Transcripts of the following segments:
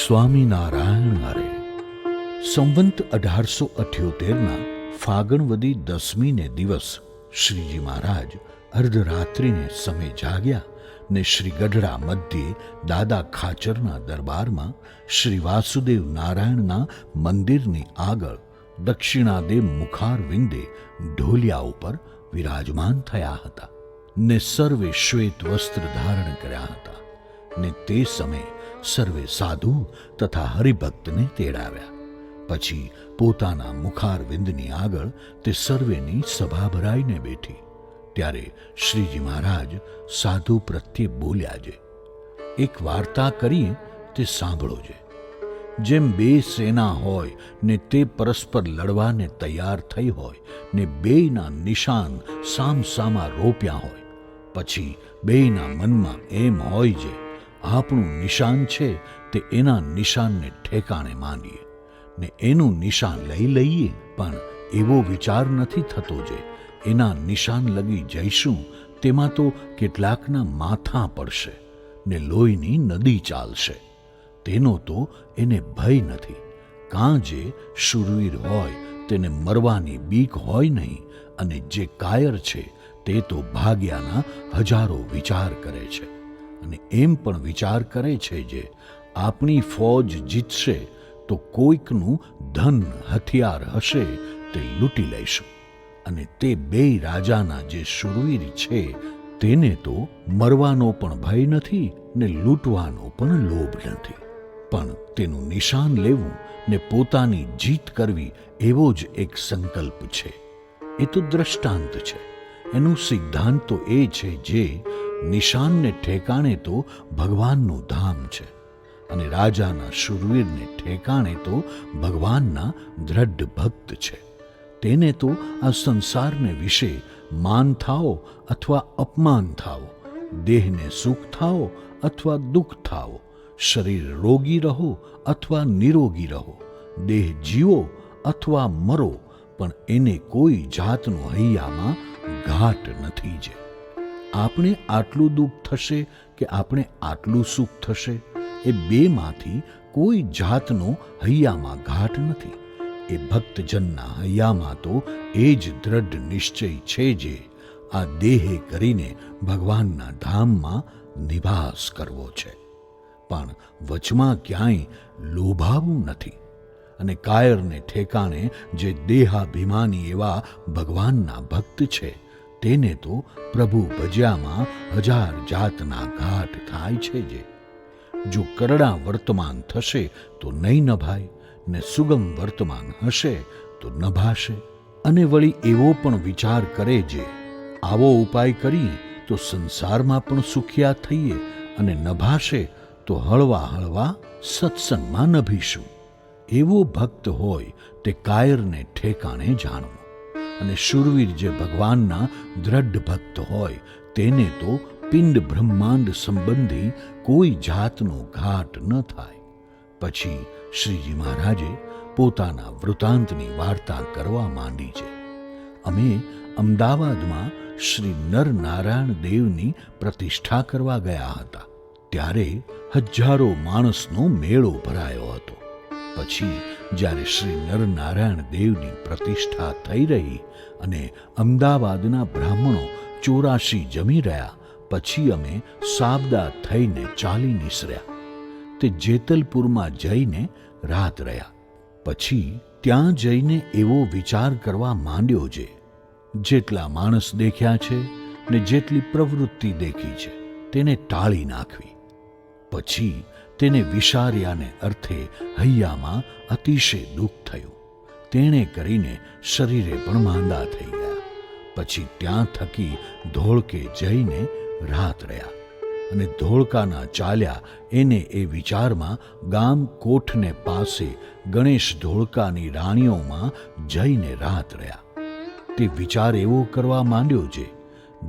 સ્વામિનારાયણ હરે. સંવંત 1878ના ફાગણવદી 10મીને દિવસ શ્રીજી મહારાજ અર્ધરાત્રિને સમય જાગ્યા ને શ્રી ગઢડા મધ્યે દાદા ખાચરના દરબારમાં શ્રી વાસુદેવ નારાયણના મંદિરની આગળ દક્ષિણાદે મુખાર વિંદે ઢોલિયા ઉપર વિરાજમાન થયા હતા ને સર્વે શ્વેત વસ્ત્ર ધારણ કર્યા હતા ને તે સમયે સર્વે સાધુ તથા હરિભક્તને તેડાવ્યા. પછી પોતાના મુખારવિંદની આગળ તે સર્વેની સભા ભરાઈને બેઠી. ત્યારે શ્રીજી મહારાજ સાધુ પ્રત્યે બોલ્યા છે, એક વાર્તા કરીએ તે સાંભળો છે. જેમ બે સેના હોય ને તે પરસ્પર લડવાને તૈયાર થઈ હોય ને બેયના નિશાન સામસામા રોપ્યા હોય, પછી બેયના મનમાં એમ હોય છે આપણું નિશાન છે તે એના નિશાનને ઠેકાણે માંડીએ ને એનું નિશાન લઈ લઈએ, પણ એવો વિચાર નથી થતો જે એના નિશાન લગી જઈશું તેમાં તો કેટલાકના માથા પડશે ને લોહીની નદી ચાલશે. તેનો તો એને ભય નથી. કાં જે શૂરવીર હોય તેને મરવાની બીક હોય નહીં, અને જે કાયર છે તે તો ભાગ્યાના હજારો વિચાર કરે છે અને એમ પણ વિચાર કરે છે જે આપણી ફૌજ જીતશે તો કોઈકનું ધન હથિયાર હશે તે લૂંટી લઈશું, અને તે બેય રાજાના જે શૂરવીર છે તેને તો મરવાનો પણ ભય નથી ને લૂંટવાનો પણ લોભ નથી, પણ તેનું નિશાન લેવું ને પોતાની જીત કરવી એવો જ એક સંકલ્પ છે. એ તો દ્રષ્ટાંત છે. એનું સિદ્ધાંત તો એ છે જે નિશાનને ઠેકાણે તો ભગવાનનું ધામ છે, અને રાજાના શૂરવીરને ઠેકાણે તો ભગવાનના દ્રઢ ભક્ત છે. તેને તો આ સંસારને વિશે માન થાઓ અથવા અપમાન થાઓ, દેહને સુખ થાઓ અથવા દુઃખ થાઓ, શરીર રોગી રહો અથવા નિરોગી રહો, દેહ જીવો અથવા મરો, પણ એને કોઈ જાતનું હૈયામાં ઘાટ નથી. જે આપણે આટલું દુઃખ થશે કે આપણે આટલું સુખ થશે, એ બેમાંથી કોઈ જાતનો હૈયામાં ઘાટ નથી. એ ભક્તજનના હૈયામાં તો એ જ દ્રઢ નિશ્ચય છે જે આ દેહે કરીને ભગવાનના ધામમાં નિવાસ કરવો છે, પણ વચમાં ક્યાંય લોભાવું નથી. અને કાયરને ઠેકાણે જે દેહાભિમાની એવા ભગવાનના ભક્ત છે તેને તો પ્રભુ ભજ્યામાં હજાર જાતના ઘાટ થાય છે. જે જો કરડા વર્તમાન થશે તો નહીં નભાય, ને સુગમ વર્તમાન હશે તો નભાશે. અને વળી એવો પણ વિચાર કરે જે આવો ઉપાય કરીએ તો સંસારમાં પણ સુખિયા થઈએ, અને નભાશે તો હળવા હળવા સત્સંગમાં નભીશું. એવો ભક્ત હોય તે કાયરને ઠેકાણે જાણવો, અને શૂરવીર જે ભગવાનના દ્રઢ ભક્ત હોય તેને તો પિંડ બ્રહ્માંડ સંબંધી કોઈ જાતનો ઘાટ ન થાય. પછી શ્રીજી મહારાજે પોતાના વૃતાંતની વાર્તા કરવા માંડી છે. અમે અમદાવાદમાં શ્રી નરનારાયણ દેવની પ્રતિષ્ઠા કરવા ગયા હતા. ત્યારે હજારો માણસનો મેળો ભરાયો હતો. પછી જ્યારે શ્રી નરનારાયણ દેવની પ્રતિષ્ઠા થઈ રહી અને અમદાવાદના બ્રાહ્મણો 84 જમી રહ્યા, પછી અમે સાબદા થઈને ચાલી નીસર્યા. તે જેતલપુરમાં જઈને રાત રહ્યા. પછી ત્યાં જઈને એવો વિચાર કરવા માંડ્યો જે જેટલા માણસ દેખ્યા છે ને જેટલી પ્રવૃત્તિ દેખી છે તેને ટાળી નાખવી. પછી તેને વિચાર્યાને અર્થે હૈયામાં અતિશય દુઃખ થયું. તેણે કરીને શરીરે પણ માંદા થઈ ગયા. પછી ત્યાં થકી ધોળકે જઈને રાત રહ્યા, અને ધોળકાના ચાલ્યા એને એ વિચારમાં ગામ કોઠને પાસે ગણેશ ધોળકાની રાણીઓમાં જઈને રાત રહ્યા. તે વિચાર એવો કરવા માંડ્યો જે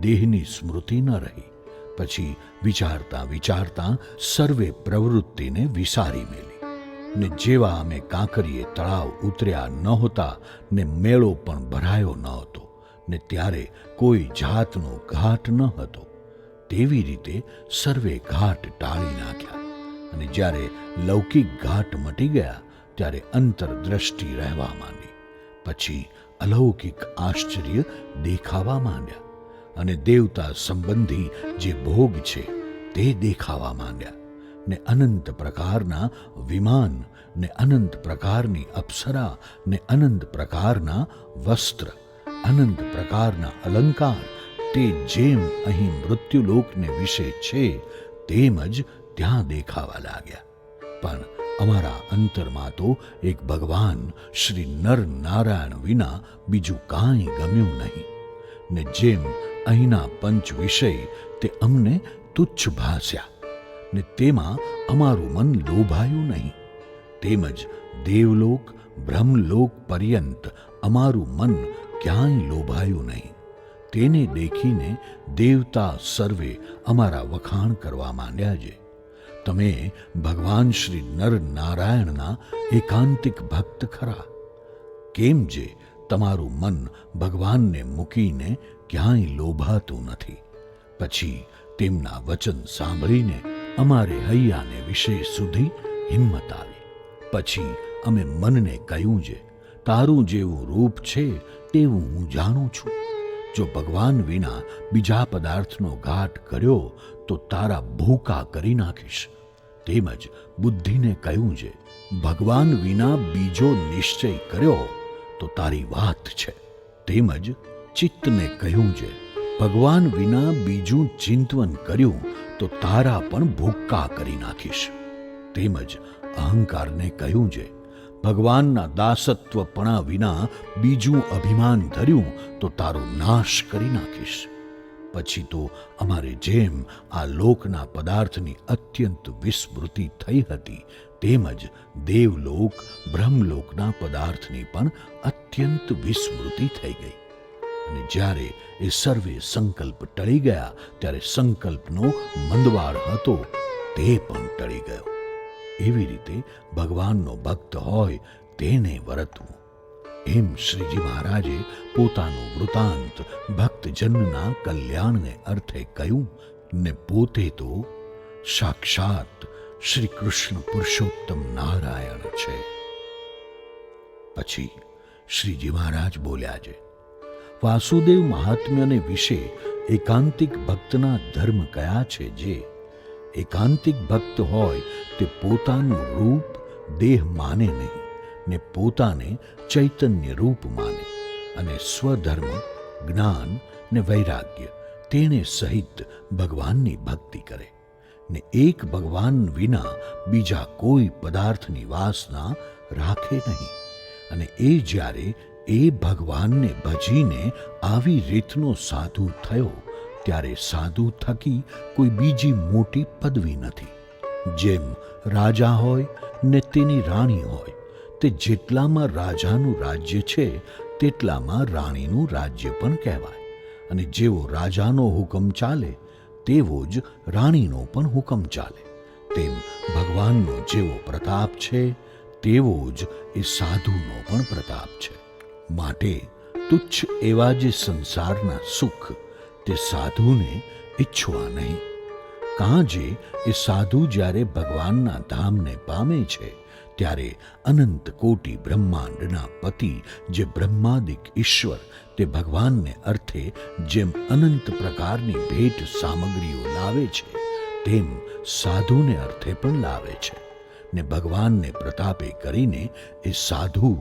દેહની સ્મૃતિ ન રહી. પછી વિચારતા વિચારતા સર્વે પ્રવૃત્તિને વિસારી મેલી. ને જેવા અમે કાંકરીએ તળાવ ઉતર્યા નહોતા ને મેળો પણ ભરાયો ન હતો, ને ત્યારે કોઈ જાતનો ઘાટ ન હતો, તેવી રીતે સર્વે ઘાટ ટાળી નાખ્યા. અને જ્યારે લૌકિક ઘાટ મટી ગયા ત્યારે અંતરદ્રષ્ટિ રહેવા માંડી. પછી અલૌકિક આશ્ચર્ય દેખાવા માંડ્યા અને દેવતા સંબંધી જે ભોગ છે તે દેખાવા માંડ્યા ને અનંત પ્રકારના વિમાન ને અનંત પ્રકારની અપ્સરા ને અનંત પ્રકારના વસ્ત્ર, અનંત પ્રકારના અલંકાર તે જેમ અહીં મૃત્યુલોકને વિશે છે તેમ જ ત્યાં દેખાવા લાગ્યા. પણ અમારા અંતરમાં તો એક ભગવાન શ્રી નર નારાયણ વિના બીજું કાંઈ ગમ્યું નહીં ને જેમ અહીંના પંચ વિષય તે અમને તુચ્છ ભાસ્યા ને તેમાં અમારું મન લોભાયું નહીં. તેમજ દેવલોક બ્રહ્મલોક પર્યંત અમારું મન ક્યાંય લોભાયું નહીં. તેને દેખીને દેવતા સર્વે અમારા વખાણ કરવા માંડ્યા છે. તમે ભગવાન શ્રી નર નારાયણના એકાંતિક ભક્ત ખરા. કેમ જે તમારું મન ભગવાનને મૂકીને ક્યાંય લોભાતું નથી. પછી તેમના વચન સાંભળીને અમારે હૈયાને વિશે સુધી હિંમત આવી. પછી અમે મનને કહ્યું છે, તારું જેવું રૂપ છે તેવું હું જાણું છું. જો ભગવાન વિના બીજા પદાર્થનો ઘાટ કર્યો તો તારા ભૂકા કરી નાખીશ. તેમજ બુદ્ધિને કહ્યું છે, ભગવાન વિના બીજો નિશ્ચય કર્યો તો તારી વાત છે. તેમજ ચિત્તને કહ્યું છે, ભગવાન વિના બીજું ચિંતવન કર્યું તો તારા પણ ભૂક્કા કરી નાખીશ. તેમજ અહંકારને કહ્યું છે, ભગવાનના દાસત્વપણા વિના બીજું અભિમાન ધર્યું તો તારો નાશ કરી નાખીશ. પછી તો અમારે જેમ આ લોકના પદાર્થની અત્યંત વિસ્મૃતિ થઈ હતી તેમજ દેવલોક બ્રહ્મલોકના પદાર્થની પણ અત્યંત વિસ્મૃતિ થઈ ગઈ. અને જ્યારે એ સર્વે સંકલ્પ ટળી ગયા ત્યારે સંકલ્પનો મંદવાડ હતો તે પણ ટળી ગયો. એવી રીતે ભગવાનનો ભક્ત હોય તેને વર્તવું. એમ શ્રીજી મહારાજે પોતાનું વૃતાંત ભક્તજનના કલ્યાણને અર્થે કહ્યું ને પોતે તો સાક્ષાત શ્રી કૃષ્ણ પુરુષોત્તમ નારાયણ છે. પછી શ્રીજી મહારાજ બોલ્યા છે, વાસુદેવ મહાત્મ્યને વિશે એકાંતિક ભક્તના ધર્મ કયા છે. જે એકાંતિક ભક્ત હોય તે પોતાનું રૂપ દેહ માને નહીં ને પોતાને ચૈતન્ય રૂપ માને અને સ્વધર્મ જ્ઞાન ને વૈરાગ્ય તેને સહિત ભગવાનની ભક્તિ કરે ને એક ભગવાન વિના બીજા કોઈ પદાર્થની વાસના રાખે નહીં. અને એ જ્યારે એ ભગવાનને ભજીને આવી રીતનો સાધુ થયો ત્યારે સાધુ થકી કોઈ બીજી મોટી પદવી નથી. જેમ રાજા હોય ને તેની રાણી હોય, તે જેટલામાં રાજાનું રાજ્ય છે તેટલામાં રાણીનું રાજ્ય પણ કહેવાય. અને જેવો રાજાનો હુકમ ચાલે તેવો જ રાણીનો પણ હુકમ ચાલે. તેમ ભગવાનનો જેવો પ્રતાપ છે તેવો જ એ સાધુનો પણ પ્રતાપ છે. માટે તુચ્છ એવા જે સંસારના સુખ તે સાધુને ઈચ્છવા નહીં. કાં જે એ સાધુ જ્યારે ભગવાનના ધામને પામે છે ત્યારે અનંત કોટી બ્રહ્માંડના પતિ જે બ્રહ્માદિક ઈશ્વર તે ભગવાનને અર્થે જેમ અનંત પ્રકારની ભેટ સામગ્રીઓ લાવે છે તેમ સાધુને અર્થે પણ લાવે છે ને ભગવાનને પ્રતાપે કરીને એ સાધુ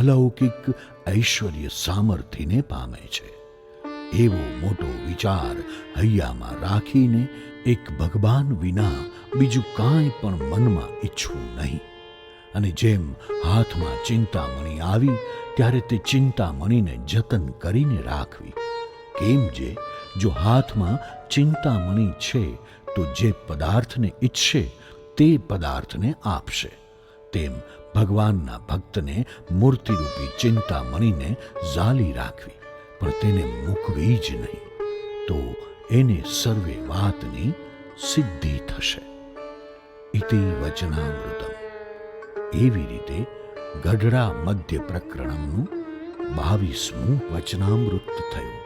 અલૌકિક ઐશ્વર્ય સામર્થ્યને પામે છે. એવો મોટો વિચાર હૈયામાં રાખીને એક ભગવાન વિના બીજું કાંઈ પણ મનમાં ઈચ્છવું નહીં. અને જેમ હાથમાં ચિંતામણી આવી ત્યારે તે ચિંતામણીને જતન કરીને રાખવી. કેમ જે જો હાથમાં ચિંતામણી છે તો જે પદાર્થને ઈચ્છે તે પદાર્થને આપશે. તેમ ભગવાનના ભક્તને મૂર્તિરૂપી ચિંતામણીને ઝાલી રાખવી, પણ તેને મૂકવી જ નહીં. તો એને સર્વે વાતની સિદ્ધિ થશે. ઇતિ વચનામૃતમ. એવી રીતે ગઢડા મધ્ય પ્રકરણમનું 22મું વચનામૃત થયું.